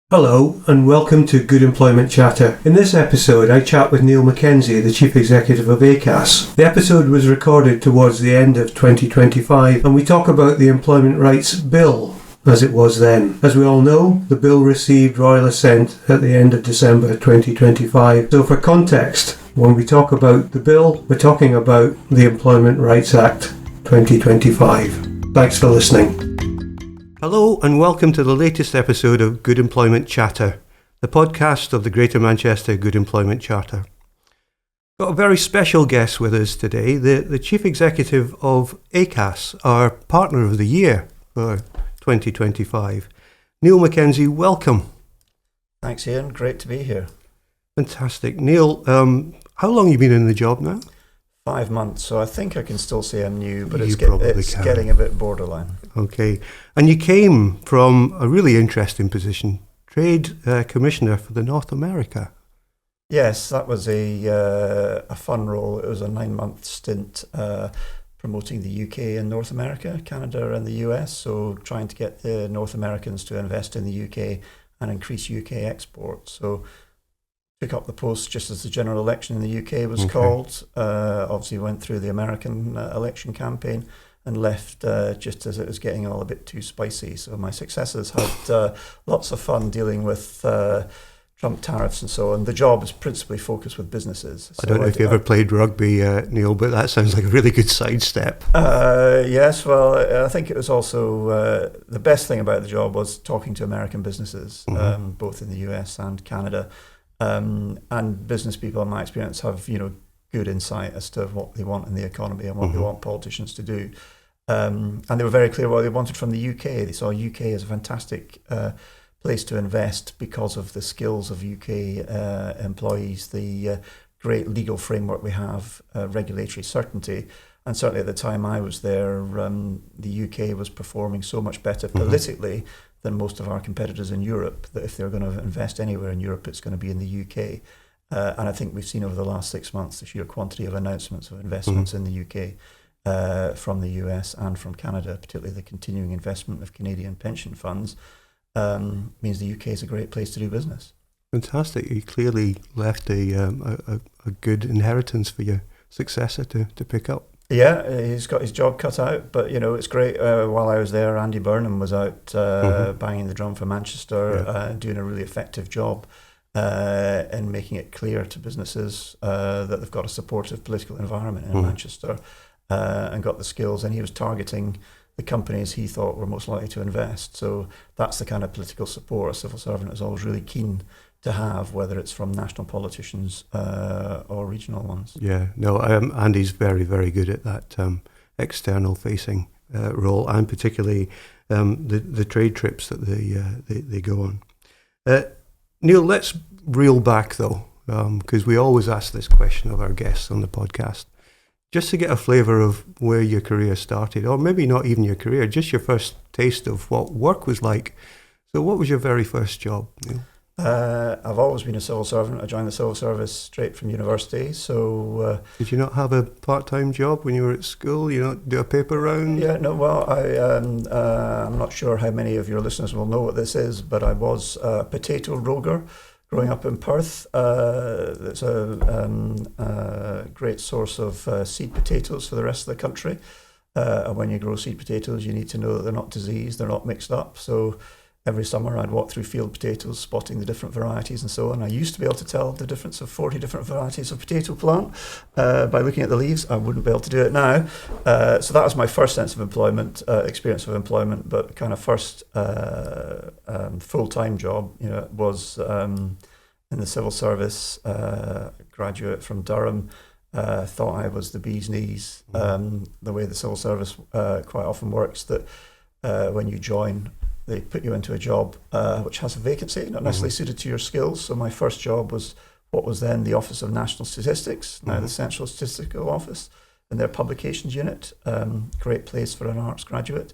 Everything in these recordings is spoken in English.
Hello and welcome to Good Employment Chatter. In this episode I chat with Niall Mackenzie, the Chief Executive of Acas. The episode was recorded towards the end of 2025 and we talk about the Employment Rights Bill as it was then. As we all know, the bill received royal assent at the end of December 2025. So for context, when we talk about the bill, we're talking about the Employment Rights Act 2025. Thanks for listening. Hello and welcome to the latest episode of Good Employment Chatter, the podcast of the Greater Manchester Good Employment Charter. Got a very special guest with us today, the Chief Executive of Acas, our Partner of the Year for 2025. Niall Mackenzie, welcome. Thanks, Ian. Great to be here. Fantastic. Niall, how long have you been in the job now? 5 months, so I think I can still say I'm new, but it's getting a bit borderline. Okay. And you came from a really interesting position, Trade Commissioner for the North America. Yes, that was a fun role. It was a 9-month stint promoting the UK and North America, Canada and the US, so trying to get the North Americans to invest in the UK and increase UK exports. So took up the post just as the general election in the UK was called. Obviously went through the American election campaign and left just as it was getting all a bit too spicy. So my successors had lots of fun dealing with Trump tariffs and so on. The job is principally focused with businesses. I don't know if you ever played rugby, Niall, but that sounds like a really good sidestep. Yes, well, I think it was also the best thing about the job was talking to American businesses, both in the US and Canada. And business people, in my experience, have good insight as to what they want in the economy and what they want politicians to do. And they were very clear what they wanted from the UK. They saw UK as a fantastic place to invest because of the skills of UK employees, the great legal framework we have, regulatory certainty. And certainly at the time I was there, the UK was performing so much better politically than most of our competitors in Europe, that if they're going to invest anywhere in Europe, it's going to be in the UK. And I think we've seen over the last 6 months the sheer quantity of announcements of investments in the UK from the US and from Canada, particularly the continuing investment of Canadian pension funds, means the UK is a great place to do business. Fantastic. You clearly left a good inheritance for your successor to pick up. Yeah, he's got his job cut out, but it's great. While I was there, Andy Burnham was out banging the drum for Manchester, doing a really effective job in making it clear to businesses that they've got a supportive political environment in Manchester and got the skills. And he was targeting the companies he thought were most likely to invest. So that's the kind of political support a civil servant is always really keen to have, whether it's from national politicians or regional ones. Yeah, no, Andy's very, very good at that external facing role, and particularly the trade trips that they go on. Niall, let's reel back though, because we always ask this question of our guests on the podcast, just to get a flavour of where your career started, or maybe not even your career, just your first taste of what work was like. So what was your very first job, Niall? I've always been a civil servant. I joined the civil service straight from university. So did you not have a part-time job when you were at school? You not do a paper round? Yeah, no. Well, I'm not sure how many of your listeners will know what this is, but I was a potato roger growing up in Perth. It's a great source of seed potatoes for the rest of the country. And when you grow seed potatoes, you need to know that they're not diseased, they're not mixed up. So every summer I'd walk through field potatoes, spotting the different varieties and so on. I used to be able to tell the difference of 40 different varieties of potato plant by looking at the leaves. I wouldn't be able to do it now. So that was my first sense of employment, experience of employment, but kind of first full-time job, was in the civil service, graduate from Durham. Thought I was the bee's knees. The way the civil service quite often works, that when you join, they put you into a job which has a vacancy, not necessarily suited to your skills. So my first job was what was then the Office of National Statistics, now the Central Statistical Office, in their publications unit. Great place for an arts graduate.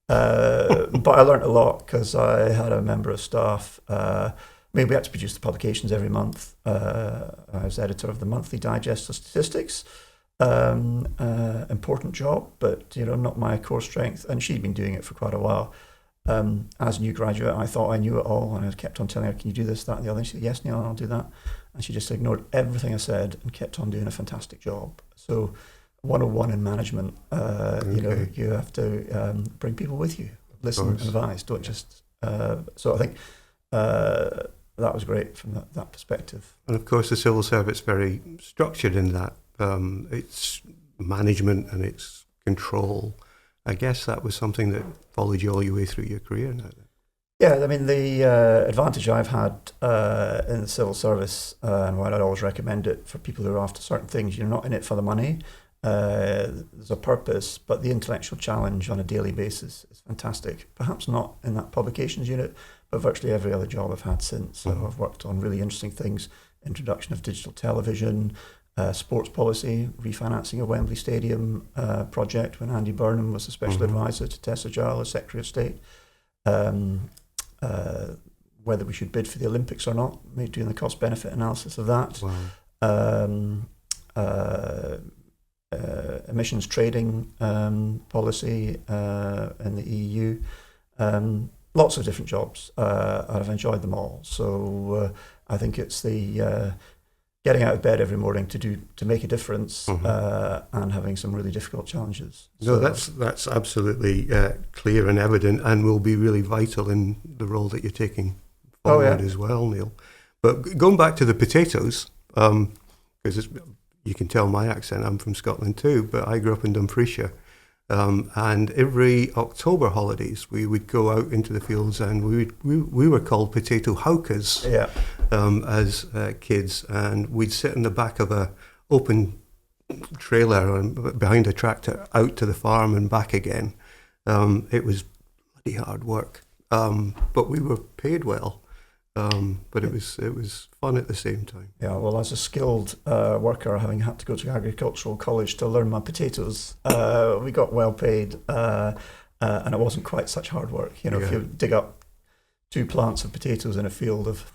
But I learnt a lot because I had a member of staff. We had to produce the publications every month. I was editor of the monthly digest of statistics. Important job, but not my core strength. And she'd been doing it for quite a while. as a new graduate, I thought I knew it all, and I kept on telling her, "Can you do this, that, and the other?" And she said, "Yes, Neil, I'll do that." And she just ignored everything I said and kept on doing a fantastic job. So 101 in management, you have to bring people with you, listen and advise, don't just... so I think that was great from that perspective. And of course the civil service is very structured in that. It's management and it's control. I guess that was something that followed you all your way through your career now. Yeah, I mean, the advantage I've had in the civil service, and why I'd always recommend it for people who are after certain things, you're not in it for the money. There's a purpose, but the intellectual challenge on a daily basis is fantastic. Perhaps not in that publications unit, but virtually every other job I've had since. So I've worked on really interesting things, introduction of digital television, sports policy, refinancing of Wembley Stadium project when Andy Burnham was a special advisor to Tessa Giles as Secretary of State. Whether we should bid for the Olympics or not, doing the cost-benefit analysis of that. Wow. Emissions trading policy in the EU. Lots of different jobs. I've enjoyed them all. So I think it's the getting out of bed every morning to make a difference and having some really difficult challenges. No, that's absolutely clear and evident, and will be really vital in the role that you're taking forward as well, Neil. But going back to the potatoes, because you can tell my accent, I'm from Scotland too, but I grew up in Dumfriesshire. And every October holidays, we would go out into the fields, and we were called potato howkers as kids, and we'd sit in the back of a open trailer and behind a tractor out to the farm and back again. It was bloody hard work, but we were paid well. But it was fun at the same time. Yeah, well, as a skilled worker, having had to go to agricultural college to learn my potatoes, we got well paid, and it wasn't quite such hard work. If you dig up 2 plants of potatoes in a field of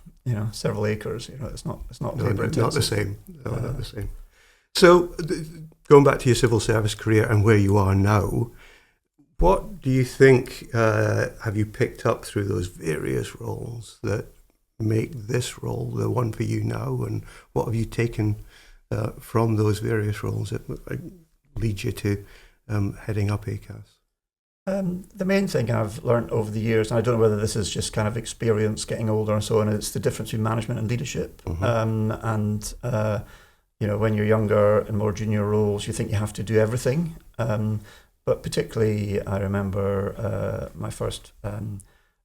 several acres, it's not labor intensive. Not the same. No, not the same. So, going back to your civil service career and where you are now, what do you think have you picked up through those various roles that make this role the one for you now, and what have you taken from those various roles that lead you to heading up Acas? The main thing I've learned over the years, and I don't know whether this is just kind of experience, getting older and so on, it's the difference between management and leadership. When you're younger and more junior roles, you think you have to do everything. But particularly, I remember my first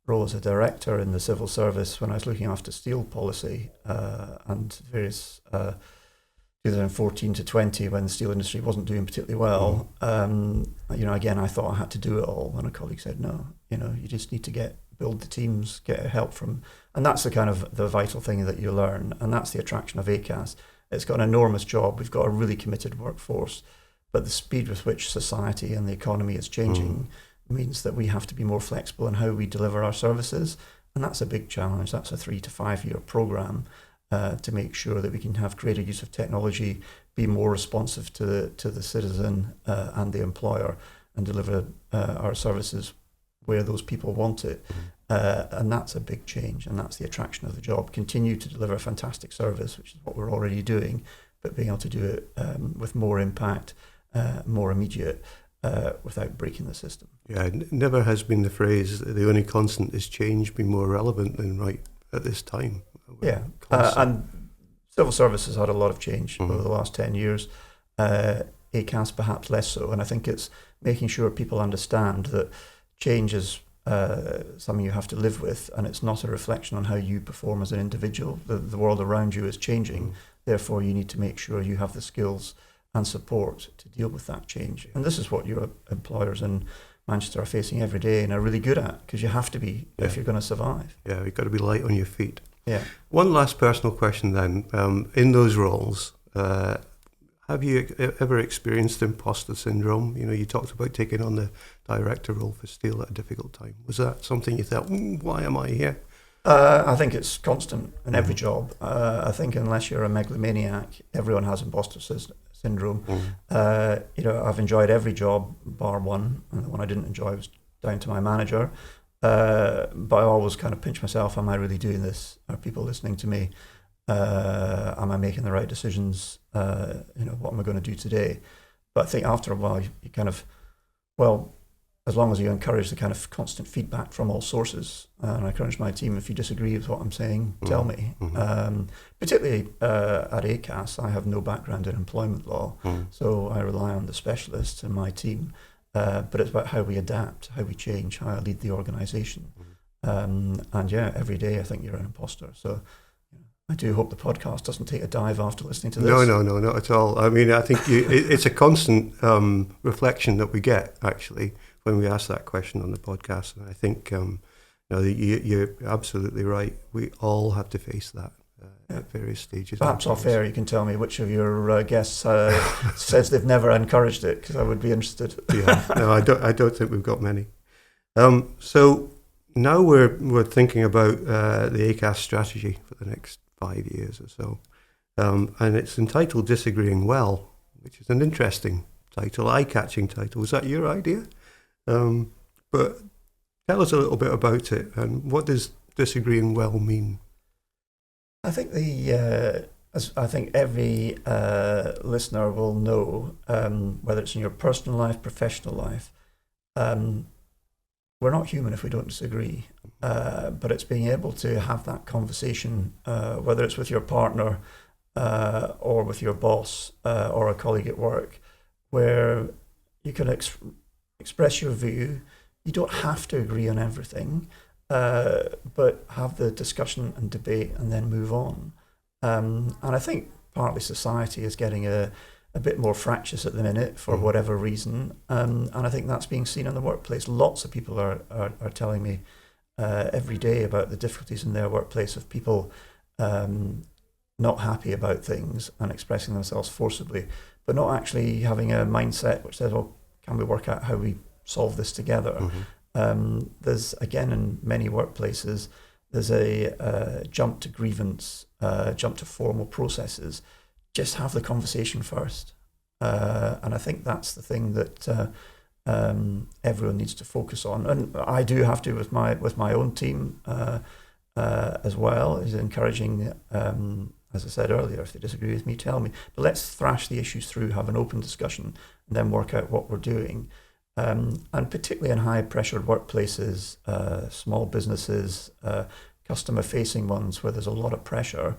role as a director in the civil service when I was looking after steel policy and various 2014 to 20 when the steel industry wasn't doing particularly well. Again, I thought I had to do it all, and a colleague said, no, you just need to build the teams, get help from, and that's the kind of the vital thing that you learn, and that's the attraction of Acas. It's got an enormous job. We've got a really committed workforce, but the speed with which society and the economy is changing means that we have to be more flexible in how we deliver our services, and that's a big challenge. That's a 3 to 5 year program to make sure that we can have greater use of technology, be more responsive to the citizen and the employer, and deliver our services where those people want it. And that's a big change, and that's the attraction of the job. Continue to deliver a fantastic service, which is what we're already doing, but being able to do it with more impact, more immediate, without breaking the system. Yeah, it never has been the phrase, the only constant is change, be more relevant than right at this time. Yeah, and civil service has had a lot of change over the last 10 years. Acas perhaps less so, and I think it's making sure people understand that change is something you have to live with, and it's not a reflection on how you perform as an individual. The world around you is changing, therefore you need to make sure you have the skills and support to deal with that change. And this is what your employers in Manchester are facing every day and are really good at, because you have to be if you're going to survive. Yeah, you've got to be light on your feet. Yeah. One last personal question then. In those roles, have you ever experienced imposter syndrome? You talked about taking on the director role for steel at a difficult time. Was that something you thought, why am I here? I think it's constant in every job. I think unless you're a megalomaniac, everyone has imposter syndrome. I've enjoyed every job bar one, and the one I didn't enjoy was down to my manager. But I always kind of pinch myself, am I really doing this? Are people listening to me? Am I making the right decisions? What am I going to do today? But I think after a while, you kind of, well, as long as you encourage the kind of constant feedback from all sources, and I encourage my team, if you disagree with what I'm saying, tell me. Particularly at Acas, I have no background in employment law, so I rely on the specialists in my team. But it's about how we adapt, how we change, how I lead the organisation. And yeah, every day I think you're an imposter. So I do hope the podcast doesn't take a dive after listening to this. No, not at all. I mean, I think it's a constant reflection that we get, actually, when we ask that question on the podcast. And I think you're absolutely right. We all have to face that at various stages. Perhaps off air you can tell me which of your guests says they've never encouraged it, because I would be interested. Yeah, no, I don't think we've got many. So now we're thinking about the Acas strategy for the next 5 years or so, and it's entitled Disagreeing Well, which is an interesting title, eye-catching title. Was that your idea? But tell us a little bit about it, and what does disagreeing well mean? I think as I think every listener will know, whether it's in your personal life, professional life, we're not human if we don't disagree. But it's being able to have that conversation, whether it's with your partner or with your boss or a colleague at work, where you can express your view. You don't have to agree on everything, but have the discussion and debate and then move on. And I think partly society is getting a bit more fractious at the minute for whatever reason. And I think that's being seen in the workplace. Lots of people are telling me every day about the difficulties in their workplace of people not happy about things and expressing themselves forcibly, but not actually having a mindset which says, well, can we work out how we solve this together? There's, again, in many workplaces, there's a jump to grievance, jump to formal processes. Just have the conversation first. And I think that's the thing that everyone needs to focus on. And I do have to with my own team as well, is encouraging, as I said earlier, if they disagree with me, tell me. But let's thrash the issues through, have an open discussion, and then work out what we're doing. And particularly in high-pressured workplaces, small businesses, customer-facing ones where there's a lot of pressure,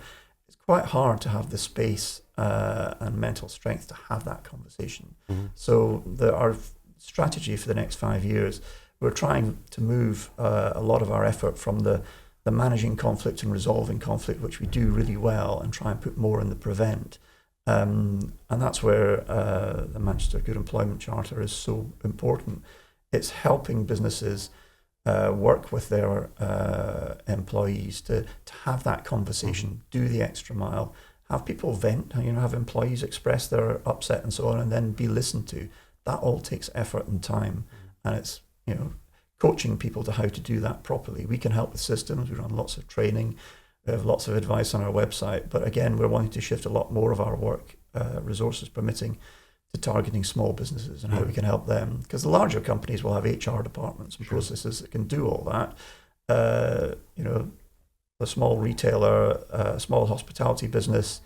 it's quite hard to have the space and mental strength to have that conversation. So our strategy for the next 5 years, we're trying to move a lot of our effort from the managing conflict and resolving conflict, which we do really well, and try and put more in the prevent. And that's where the Manchester Good Employment Charter is so important. It's helping businesses work with their employees to have that conversation, do the extra mile, have people vent, have employees express their upset and so on, and then be listened to. That all takes effort and time, and it's coaching people to how to do that properly. We can help with systems. We run lots of training. We have lots of advice on our website, but again, we're wanting to shift a lot more of our work, resources permitting, to targeting small businesses and how we can help them. Because the larger companies will have HR departments and processes that can do all that. The small retailer, small hospitality business,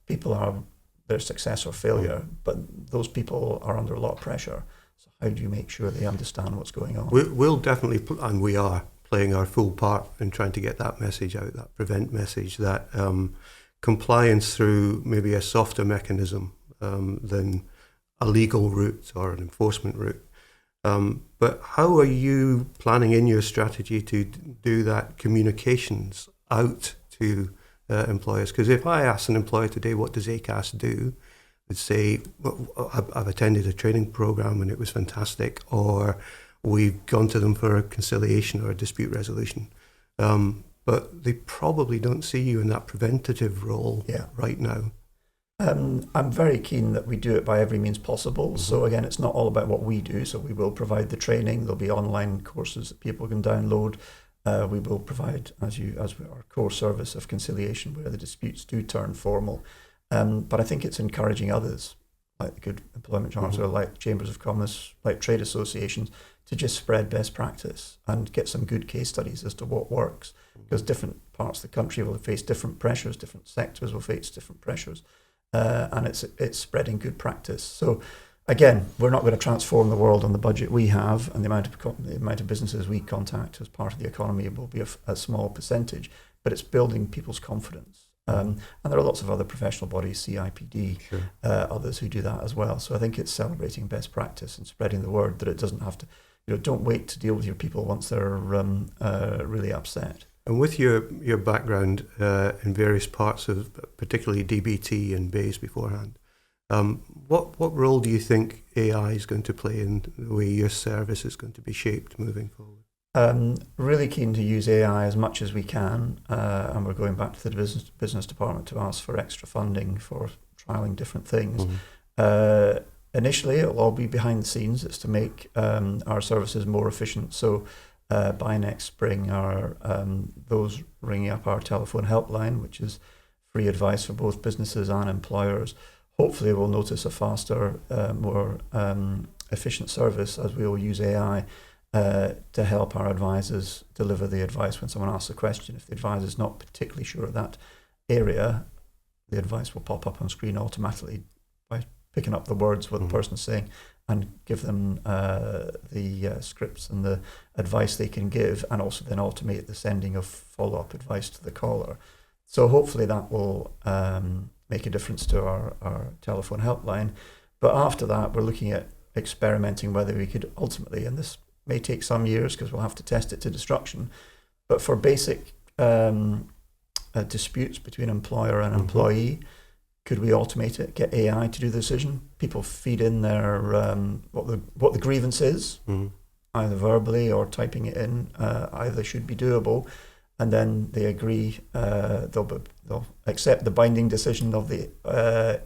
people are their success or failure, but those people are under a lot of pressure. So how do you make sure they understand what's going on? We'll definitely, and we are playing our full part in trying to get that message out, that prevent message, that compliance through maybe a softer mechanism than a legal route or an enforcement route. But how are you planning in your strategy to do that communications out to employers? Because if I ask an employer today, what does Acas do? They'd say, well, I've attended a training program and it was fantastic, or we've gone to them for a conciliation or a dispute resolution. But they probably don't see you in that preventative role right now. I'm very keen that we do it by every means possible. So again, it's not all about what we do. So we will provide the training. There'll be online courses that people can download. We will provide, as our core service of conciliation, where the disputes do turn formal. But I think it's encouraging others, like the Good Employment Charter, like Chambers of Commerce, like trade associations, to just spread best practice and get some good case studies as to what works, because different parts of the country will face different pressures, different sectors will face different pressures, and it's spreading good practice. So again, we're not going to transform the world on the budget we have, and the amount of businesses we contact as part of the economy will be a small percentage, but it's building people's confidence. And there are lots of other professional bodies, CIPD, Sure. Others who do that as well. So I think it's celebrating best practice and spreading the word that it doesn't have to, don't wait to deal with your people once they're really upset. And with your background in various parts of particularly DBT and BASE beforehand, what role do you think AI is going to play in the way your service is going to be shaped moving forward? Really keen to use AI as much as we can, and we're going back to the business department to ask for extra funding for trialing different things. Mm-hmm. Initially, it'll all be behind the scenes. It's to make our services more efficient. So by next spring, those ringing up our telephone helpline, which is free advice for both businesses and employers, hopefully will notice a faster, more efficient service as we will use AI to help our advisors deliver the advice when someone asks a question. If the advisor is not particularly sure of that area, the advice will pop up on screen automatically by picking up the words what the person's saying and give them the scripts and the advice they can give, and also then automate the sending of follow-up advice to the caller. So hopefully that will make a difference to our telephone helpline. But after that, we're looking at experimenting whether we could ultimately, and this may take some years because we'll have to test it to destruction, but for basic disputes between employer and employee, could we automate it, get AI to do the decision? People feed in their what the grievance is, either verbally or typing it in. Either should be doable, and then they agree. They'll accept the binding decision of the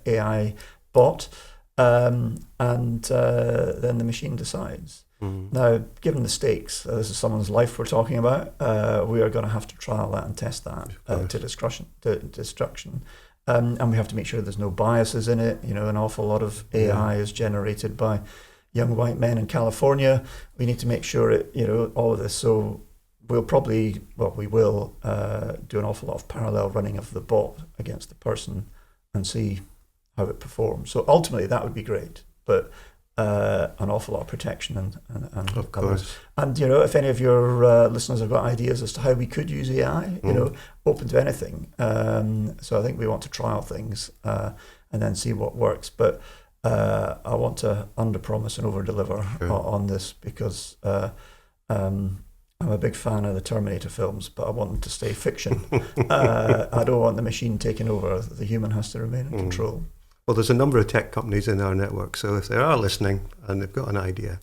AI bot, and then the machine decides. Now, given the stakes, this is someone's life we're talking about, we are going to have to trial that and test that to destruction. And we have to make sure there's no biases in it. An awful lot of AI is generated by young white men in California. We need to make sure all of this. So we will do an awful lot of parallel running of the bot against the person and see how it performs. So ultimately, that would be great. But an awful lot of protection and of course. And if any of your listeners have got ideas as to how we could use AI, open to anything. So I think we want to trial things and then see what works. But I want to under-promise and over-deliver on this, because I'm a big fan of the Terminator films, but I want them to stay fiction. I don't want the machine taking over. The human has to remain in control. Well, there's a number of tech companies in our network, so if they are listening and they've got an idea,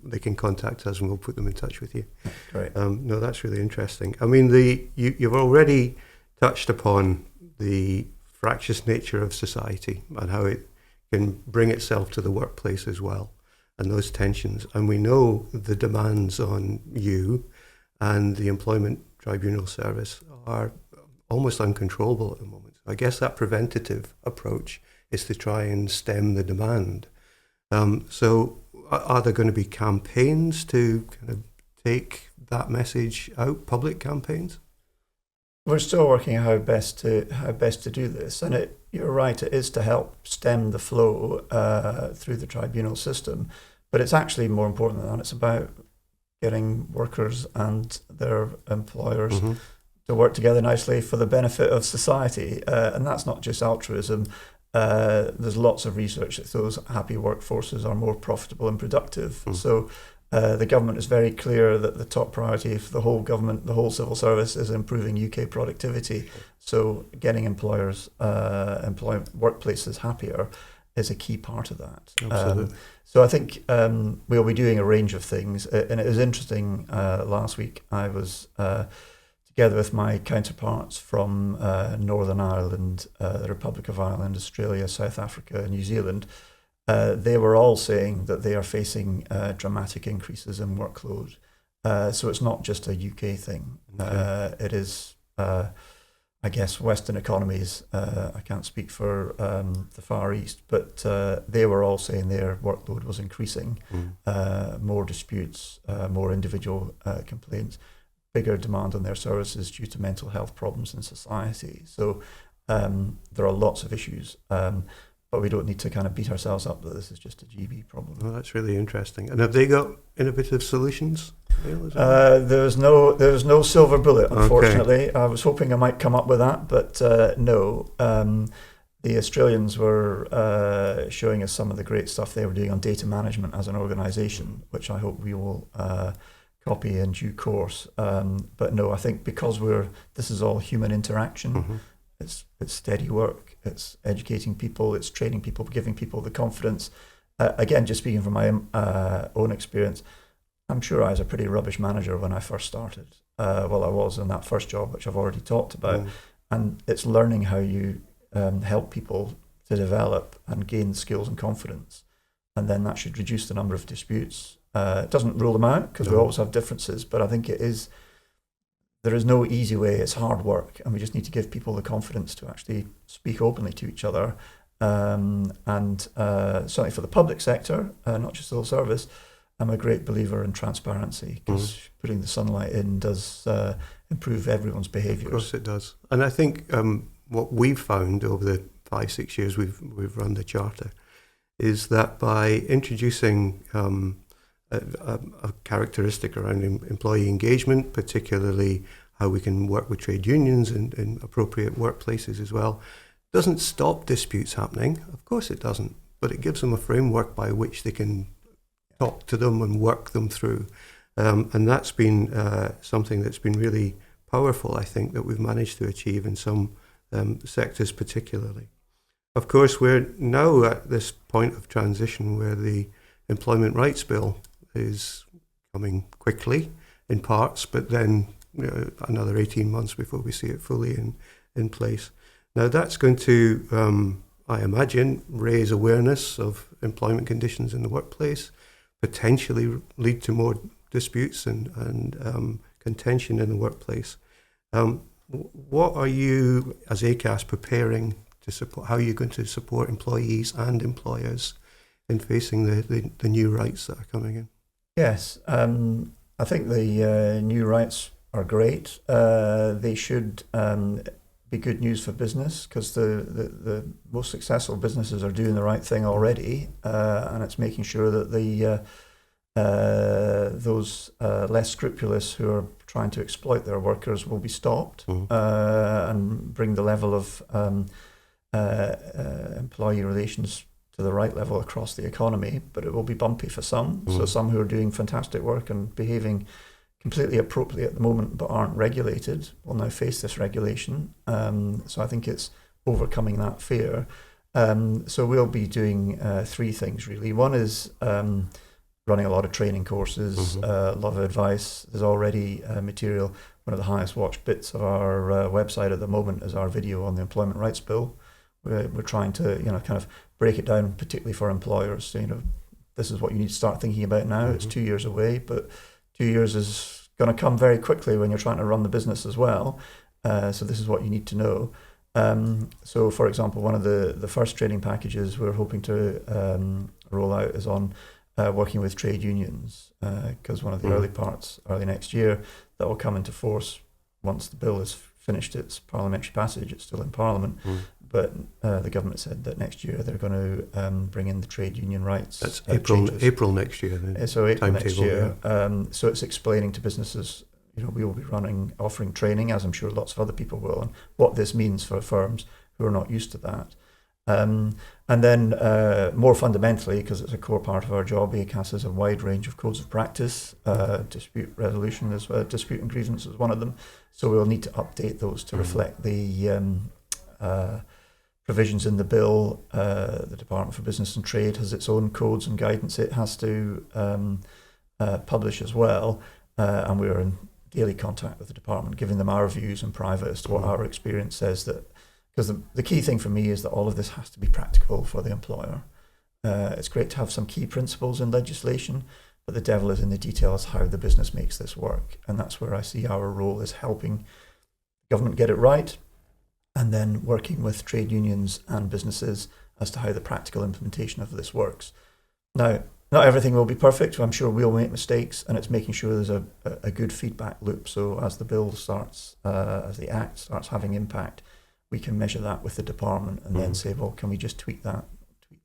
they can contact us and we'll put them in touch with you. Great. No, that's really interesting. I mean, you've already touched upon the fractious nature of society and how it can bring itself to the workplace as well, and those tensions. And we know the demands on you and the Employment Tribunal Service are almost uncontrollable at the moment. So I guess that preventative approach is to try and stem the demand. So are there going to be campaigns to kind of take that message out, public campaigns? We're still working on how best to do this, and you're right, it is to help stem the flow through the tribunal system, but it's actually more important than that. It's about getting workers and their employers to work together nicely for the benefit of society, and that's not just altruism. There's lots of research that those happy workforces are more profitable and productive. So the government is very clear that the top priority for the whole government, the whole civil service, is improving UK productivity. So getting workplaces happier is a key part of that. Absolutely. So I think we'll be doing a range of things. And it was interesting, last week I was together with my counterparts from Northern Ireland, the Republic of Ireland, Australia, South Africa, New Zealand. They were all saying that they are facing dramatic increases in workload. So it's not just a UK thing. It is I guess Western economies, I can't speak for the Far East, but they were all saying their workload was increasing, more disputes, more individual complaints, bigger demand on their services due to mental health problems in society. So there are lots of issues, but we don't need to kind of beat ourselves up that this is just a GB problem. Well, that's really interesting. And have they got innovative solutions? There's no silver bullet, unfortunately. Okay. I was hoping I might come up with that, but no. The Australians were showing us some of the great stuff they were doing on data management as an organisation, which I hope we will copy in due course. But no, I think because this is all human interaction. It's steady work. It's educating people. It's training people, giving people the confidence. Again, just speaking from my own experience, I'm sure I was a pretty rubbish manager when I first started. Well, I was in that first job, which I've already talked about. And it's learning how you help people to develop and gain skills and confidence. And then that should reduce the number of disputes. It doesn't rule them out because we always have differences, but I think there is no easy way. It's hard work, and we just need to give people the confidence to actually speak openly to each other. And certainly for the public sector, not just civil service, I'm a great believer in transparency because putting the sunlight in does improve everyone's behaviours. Of course it does. And I think what we've found over the 5-6 years we've run the Charter is that by introducing a characteristic around employee engagement, particularly how we can work with trade unions in appropriate workplaces as well, doesn't stop disputes happening. Of course it doesn't, but it gives them a framework by which they can talk to them and work them through. And that's been something that's been really powerful, I think, that we've managed to achieve in some sectors particularly. Of course, we're now at this point of transition where the Employment Rights Bill is coming quickly in parts, but then another 18 months before we see it fully in place. Now that's going to, I imagine, raise awareness of employment conditions in the workplace, potentially lead to more disputes and contention in the workplace. What are you, as Acas, preparing to support? How are you going to support employees and employers in facing the new rights that are coming in? Yes, I think the new rights are great. They should be good news for business because the most successful businesses are doing the right thing already, and it's making sure that those less scrupulous who are trying to exploit their workers will be stopped and bring the level of employee relations to the right level across the economy, but it will be bumpy for some. So some who are doing fantastic work and behaving completely appropriately at the moment but aren't regulated will now face this regulation. So I think it's overcoming that fear. So we'll be doing three things really. One is running a lot of training courses, a lot of advice. There's already material. One of the highest watched bits of our website at the moment is our video on the Employment Rights Bill. We're trying to kind of break it down, particularly for employers. So, this is what you need to start thinking about now. It's 2 years away, but 2 years is going to come very quickly when you're trying to run the business as well. So this is what you need to know. So, for example, one of the first training packages we're hoping to roll out is on working with trade unions, because one of the early next year, that will come into force once the bill has finished its parliamentary passage. It's still in Parliament. But the government said that next year they're going to bring in the trade union rights. That's April next year. Then. So April next year. Yeah. So it's explaining to businesses, we will be offering training, as I'm sure lots of other people will, and what this means for firms who are not used to that. And then more fundamentally, because it's a core part of our job, Acas has a wide range of codes of practice. Dispute resolution is dispute and grievance is one of them. So we'll need to update those to reflect the provisions in the bill. The Department for Business and Trade has its own codes and guidance it has to publish as well, and we're in daily contact with the department, giving them our views in private as to what our experience says. That because the key thing for me is that all of this has to be practicable for the employer. It's great to have some key principles in legislation, but the devil is in the details how the business makes this work, and that's where I see our role is helping government get it right, and then working with trade unions and businesses as to how the practical implementation of this works. Now, not everything will be perfect. I'm sure we'll make mistakes, and it's making sure there's a good feedback loop. So as the bill starts, as the Act starts having impact, we can measure that with the department and then say, well, can we just tweak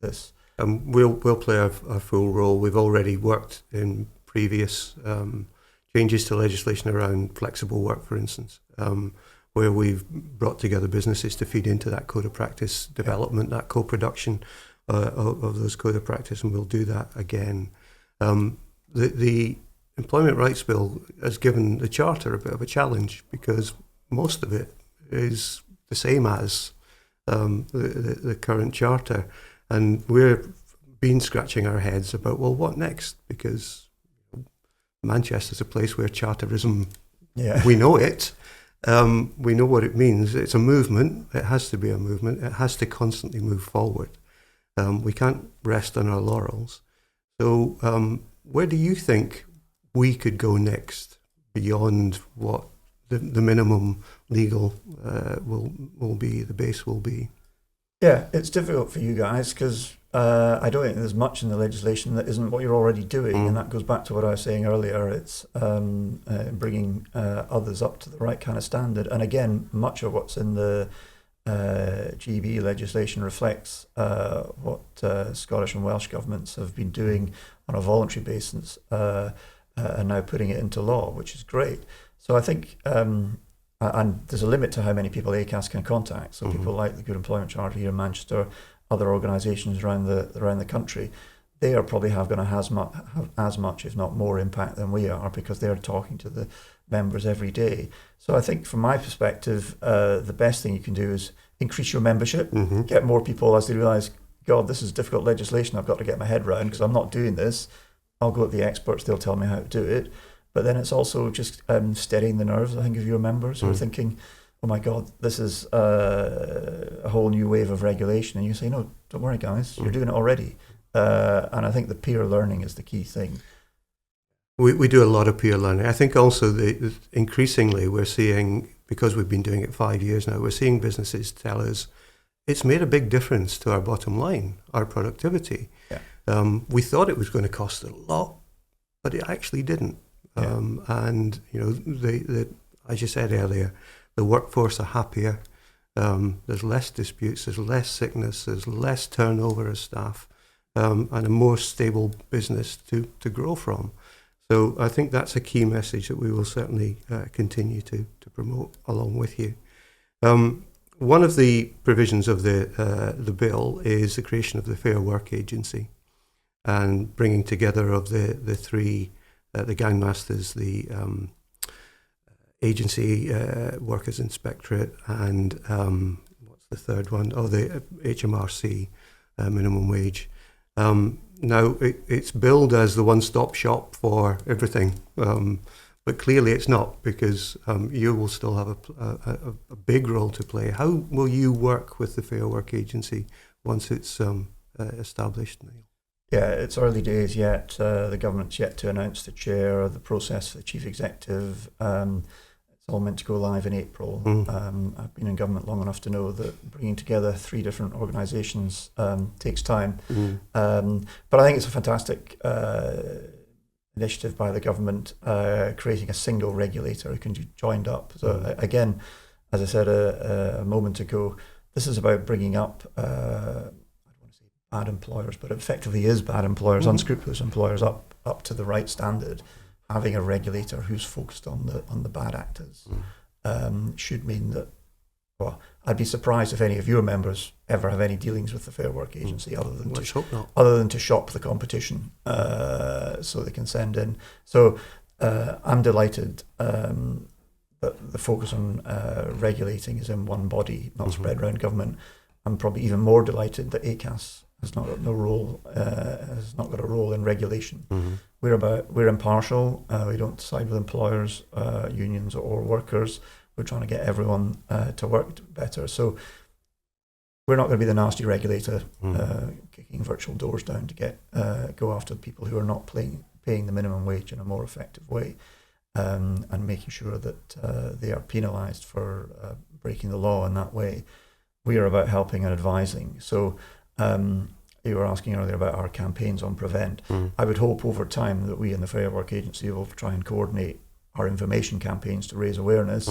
this? We'll play a full role. We've already worked in previous changes to legislation around flexible work, for instance, where we've brought together businesses to feed into that code of practice development, that co-production of those code of practice, and we'll do that again. The Employment Rights Bill has given the Charter a bit of a challenge because most of it is the same as the current Charter. And we're been scratching our heads about, well, what next? Because Manchester's a place where Charterism, we know it. We know what it means. It's a movement. It has to be a movement. It has to constantly move forward. We can't rest on our laurels. So where do you think we could go next beyond what the minimum legal will be, the base will be? Yeah, it's difficult for you guys because I don't think there's much in the legislation that isn't what you're already doing, and that goes back to what I was saying earlier. It's bringing others up to the right kind of standard. And again, much of what's in the GB legislation reflects what Scottish and Welsh governments have been doing on a voluntary basis and now putting it into law, which is great. So I think, and there's a limit to how many people Acas can contact. So people like the Good Employment Charter here in Manchester, other organisations around the country, they are probably going to have as much, if not more, impact than we are because they're talking to the members every day. So I think from my perspective, the best thing you can do is increase your membership, get more people as they realise, God, this is difficult legislation I've got to get my head around because I'm not doing this. I'll go to the experts, they'll tell me how to do it. But then it's also just steadying the nerves, I think, of your members who are thinking, oh my God, this is a whole new wave of regulation. And you say, no, don't worry, guys, you're doing it already. And I think the peer learning is the key thing. We do a lot of peer learning. I think also increasingly we're seeing, because we've been doing it 5 years now, we're seeing businesses tell us it's made a big difference to our bottom line, our productivity. Yeah. We thought it was going to cost a lot, but it actually didn't. Yeah. And, you know, as you said earlier, the workforce are happier. There's less disputes, there's less sickness, there's less turnover of staff, and a more stable business to grow from. So I think that's a key message that we will certainly continue to promote along with you. One of the provisions of the bill is the creation of the Fair Work Agency and bringing together of the three, the gangmasters, the agency workers inspectorate, and what's the third one? Oh, the HMRC, minimum wage. Now, it's billed as the one-stop shop for everything, but clearly it's not, because you will still have a big role to play. How will you work with the Fair Work Agency once it's established, Niall? Yeah, it's early days yet. The government's yet to announce the chair of the process for the chief executive. It's all meant to go live in April. I've been in government long enough to know that bringing together three different organisations takes time. But I think it's a fantastic initiative by the government, creating a single regulator who can be joined up. So again, as I said a moment ago, this is about bringing up, I don't want to say bad employers, but it effectively is bad employers, unscrupulous employers up to the right standard. Having a regulator who's focused on the bad actors should mean that, well, I'd be surprised if any of your members ever have any dealings with the Fair Work Agency other than to shop the competition so they can send in. So I'm delighted that the focus on regulating is in one body, not spread around government. I'm probably even more delighted that Acas has not got a role in regulation. We're impartial. We don't side with employers, unions, or workers. We're trying to get everyone to work better. So we're not going to be the nasty regulator kicking virtual doors down to go after people who are not paying the minimum wage in a more effective way, and making sure that they are penalised for breaking the law in that way. We are about helping and advising. So you were asking earlier about our campaigns on Prevent. I would hope over time that we in the Fair Work Agency will try and coordinate our information campaigns to raise awareness,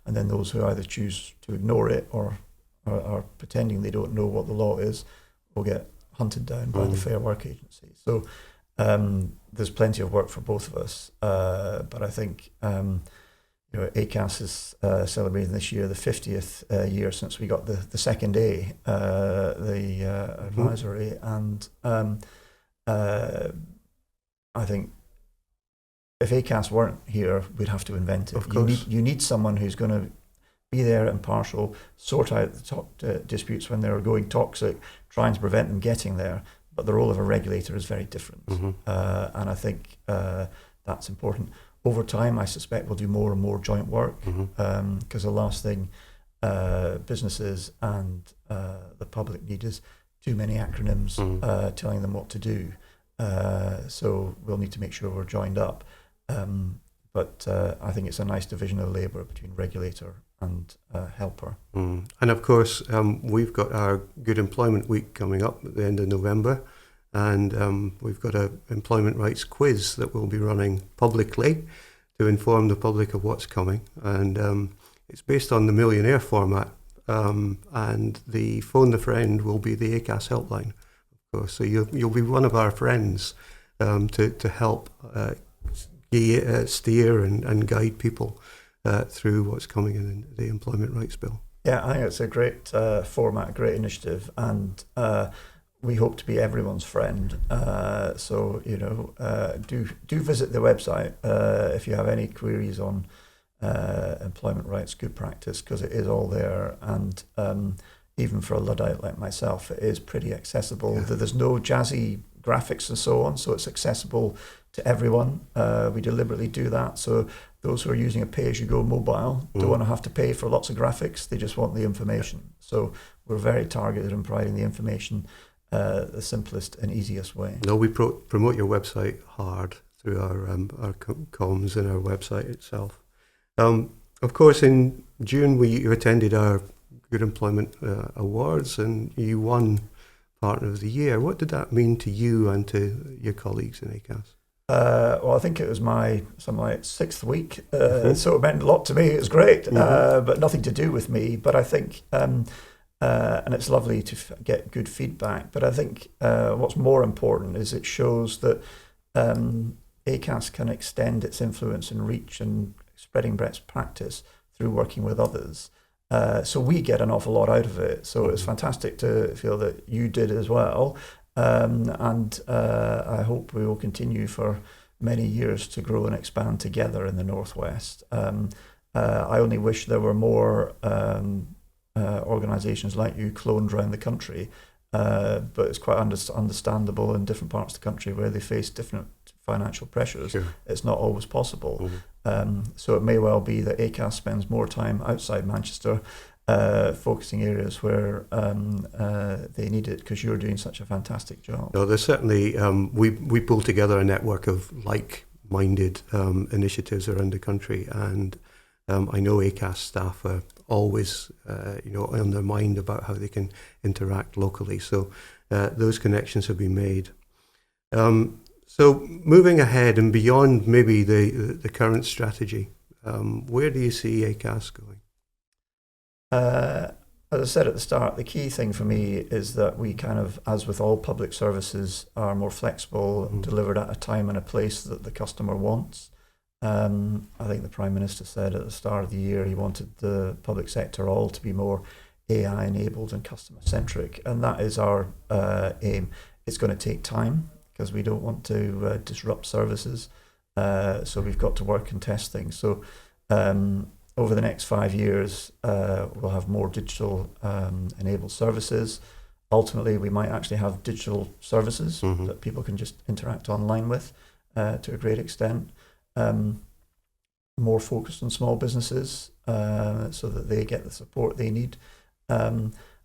and then those who either choose to ignore it or are pretending they don't know what the law is will get hunted down by the Fair Work Agency. So there's plenty of work for both of us, but I think Acas is celebrating this year the 50th year since we got the second A, the advisory, and I think if Acas weren't here, we'd have to invent it. Of course. You need someone who's going to be there, impartial, sort out the disputes when they're going toxic, trying to prevent them getting there. But the role of a regulator is very different, and I think that's important. Over time, I suspect we'll do more and more joint work, because the last thing businesses and the public need is too many acronyms telling them what to do. So we'll need to make sure we're joined up. But I think it's a nice division of labour between regulator and helper. And of course, we've got our Good Employment Week coming up at the end of November, and we've got an employment rights quiz that we'll be running publicly to inform the public of what's coming. And it's based on the Millionaire format, and the Phone a Friend will be the ACAS helpline, of course. So you'll be one of our friends to help steer and guide people through what's coming in the Employment Rights Bill. Yeah, I think it's a great format, a great initiative, and we hope to be everyone's friend. So do visit the website if you have any queries on employment rights, good practice, because it is all there, and even for a Luddite like myself, it is pretty accessible. Yeah. There's no jazzy graphics and so on, so it's accessible to everyone. We deliberately do that, so those who are using a pay-as-you-go mobile don't want to have to pay for lots of graphics, they just want the information. So we're very targeted in providing the information the simplest and easiest way. No, we promote your website hard through our comms and our website itself. Of course, in June you attended our Good Employment Awards, and you won Partner of the Year. What did that mean to you and to your colleagues in Acas? Well, I think it was my something like 6th week, so it meant a lot to me. It was great, but nothing to do with me. But I think, and it's lovely to get good feedback. But I think what's more important is it shows that Acas can extend its influence and reach and spreading best practice through working with others. So we get an awful lot out of it. So it's fantastic to feel that you did as well. And I hope we will continue for many years to grow and expand together in the Northwest. I only wish there were more organisations like you cloned around the country, but it's quite understandable in different parts of the country where they face different financial pressures. Sure. It's not always possible. So it may well be that Acas spends more time outside Manchester, focusing areas where they need it, because you're doing such a fantastic job. No, there's certainly, we pull together a network of like-minded initiatives around the country, and I know Acas staff are always on their mind about how they can interact locally, so those connections have been made. So moving ahead and beyond maybe the current strategy, where do you see Acas going? As I said at the start, the key thing for me is that we kind of, as with all public services, are more flexible, delivered at a time and a place that the customer wants. I think the Prime Minister said at the start of the year he wanted the public sector all to be more AI enabled and customer centric, and that is our aim. It's going to take time, because we don't want to disrupt services. So we've got to work and test things. So over the next 5 years, we'll have more digital enabled services. Ultimately, we might actually have digital services that people can just interact online with to a great extent. More focused on small businesses so that they get the support they need.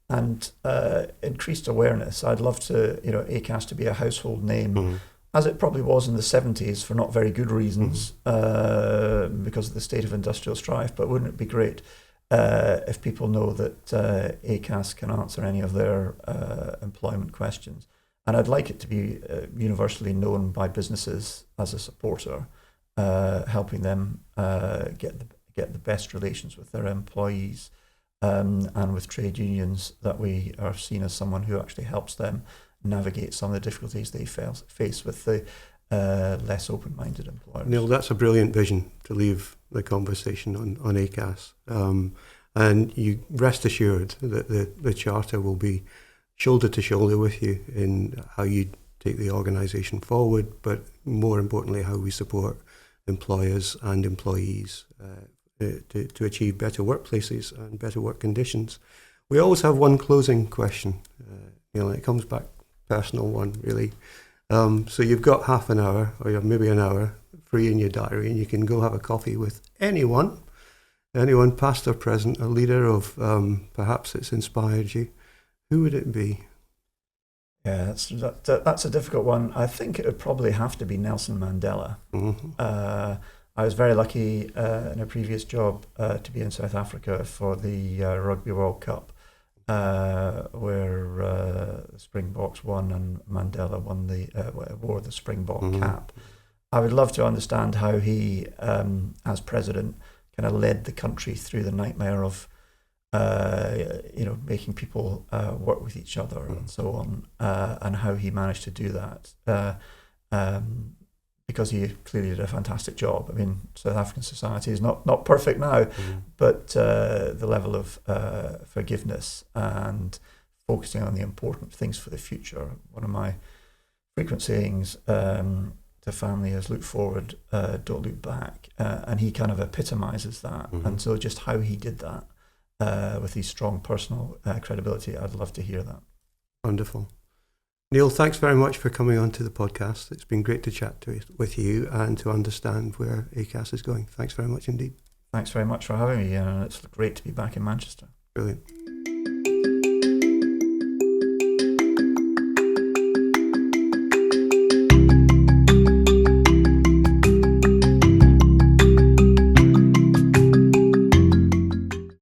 And increased awareness. I'd love to, Acas to be a household name, as it probably was in the 70s for not very good reasons, because of the state of industrial strife. But wouldn't it be great if people know that Acas can answer any of their employment questions. And I'd like it to be universally known by businesses as a supporter, helping them get the best relations with their employees, and with trade unions, that we are seen as someone who actually helps them navigate some of the difficulties they face with the less open-minded employers. Niall, that's a brilliant vision to leave the conversation on Acas. And you rest assured that the Charter will be shoulder to shoulder with you in how you take the organisation forward, but more importantly, how we support employers and employees to achieve better workplaces and better work conditions. We always have one closing question, Niall, and it comes back personal one, really. So you've got half an hour, or maybe an hour, free in your diary, and you can go have a coffee with anyone past or present, a leader of perhaps it's inspired you. Who would it be? Yeah, that's a difficult one. I think it would probably have to be Nelson Mandela. Mm-hmm. I was very lucky in a previous job to be in South Africa for the Rugby World Cup, where the Springboks won and Mandela wore the Springbok cap. I would love to understand how he, as president, kind of led the country through the nightmare of making people work with each other and so on, and how he managed to do that. Because he clearly did a fantastic job. I mean, South African society is not perfect now, but the level of forgiveness and focusing on the important things for the future. One of my frequent sayings to family is look forward, don't look back. And he kind of epitomizes that. And so just how he did that with his strong personal credibility, I'd love to hear that. Wonderful. Niall, thanks very much for coming on to the podcast. It's been great to chat with you and to understand where Acas is going. Thanks very much indeed. Thanks very much for having me, and it's great to be back in Manchester. Brilliant.